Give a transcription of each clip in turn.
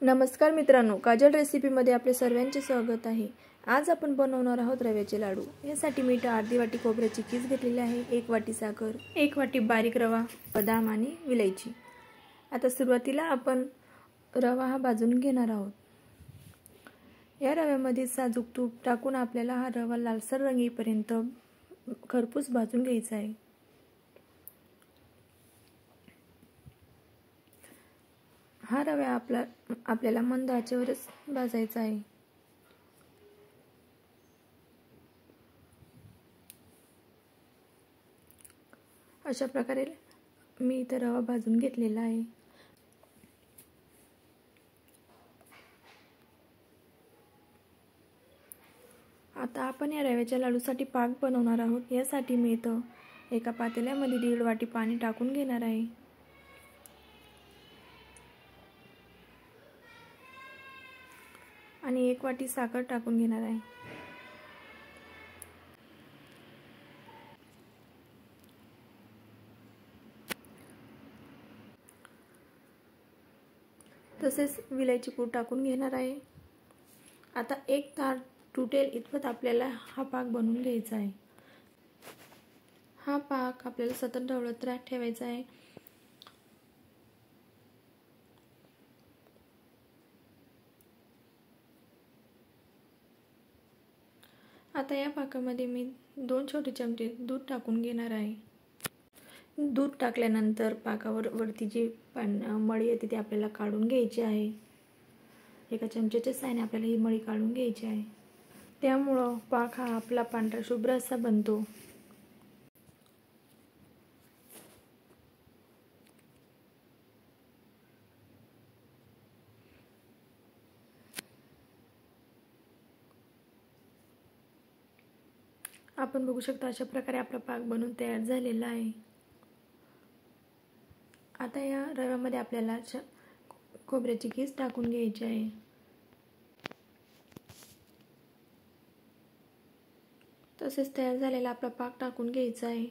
नमस्कार मित्रांनो, काजल रेसिपीमध्ये आपले सर्वांचे स्वागत आहे। आज आपण बनवणार आहोत रव्याचे लाडू। यासाठी मी अर्धी वाटी खोबऱ्याची कीस घेतलेली आहे, 1 वाटी साखर, 1 वाटी बारीक रवा, बदाम आणि विलायची। आता सुरुवातीला आपण रवा हा भाजून घेणार आहोत। या रव्यामध्ये साजूक तूप टाकून आपल्याला हा रवा लालसर रंग येईपर्यंत खरपूस भाजून घ्यायचा आहे। हा रवा आपल्याला मंद आचेवरच भाजायचा आहे। अशा प्रकारे मी इथे रवा भाजून घेतलेला आहे। आता आपण या रव्याच्या लाडूसाठी पाक बनवणार आहोत। यासाठी मी इथे एका पातेल्यामध्ये 1.5 वाटी पाणी टाकून घेणार आहे। आणि 1 वाटी साखर टाकून घेणार आहे। तसेच विलायची पूड टाकून घेणार आहे। आता एक तार तुटेल इतपत आपल्याला हा पाक बनवून घ्यायचा आहे। हा पाक आपल्याला सतत ढवळत ठेवायचा आहे। आता या पाकामध्ये मी 2 छोटे चमचे दूध टाकून घेणार आहे। दूध टाकल्यानंतर पाकावर वरती जी मळी येते ती आपल्याला काढून घ्यायची आहे। एका चमच्याच्या साहाय्याने आपल्याला ही मळी काढून घ्यायची आहे। त्यामुळे पाक हा आपला पांढरा शुभ्र असा बनतो। आपण बघू शकता अशा प्रकारे आपला पाक बनवून तयार झालेला आहे। आता या रव्यामध्ये आपल्याला खोबऱ्याची कीस टाकून घ्यायची आहे। तसेच तयार झालेला आपला पाक टाकून घ्यायचा आहे।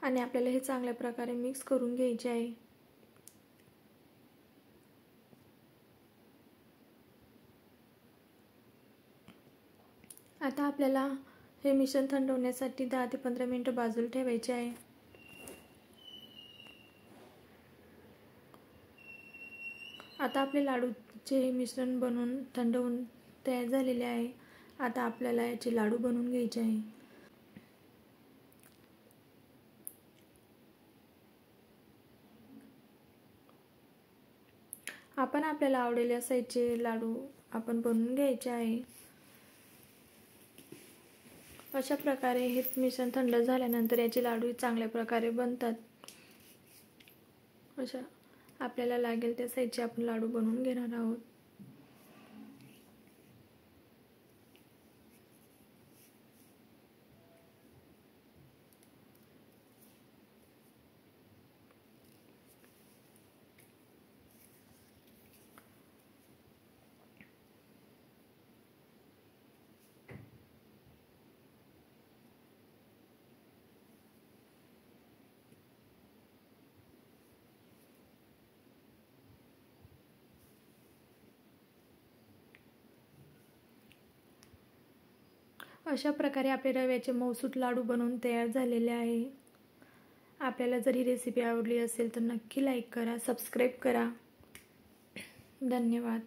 आणि आपल्याला हे चांगल्या प्रकारे मिक्स करून घ्यायचे आहे। आता आपल्याला हे मिश्रण थंड होण्यासाठी 10 ते 15 मिनिटे बाजूला ठेवायचे आहे। आता आपले लाडूचे मिश्रण बनवून थंड होऊन तयार झालेले आहे। आता आपल्याला याचे लाडू बनवून घ्यायचे आहे। आपण आपल्याला आवडेल असायचे लाडू आपण बनवून घ्यायचे आहे। अशा प्रकारे हे मिश्रण थंड झाल्यानंतर याचे लाडू चांगल्या प्रकारे बनतात। अशा आपल्याला लागेल त्या साईजचे आपण लाडू बनवून घेणार आहोत। अशा प्रकारे आपले रव्याचे मऊसूत लाडू बनवून तयार झालेले आहे। आपल्याला जर ही रेसिपी आवडली असेल तर नक्की लाईक करा, सबस्क्राईब करा। धन्यवाद।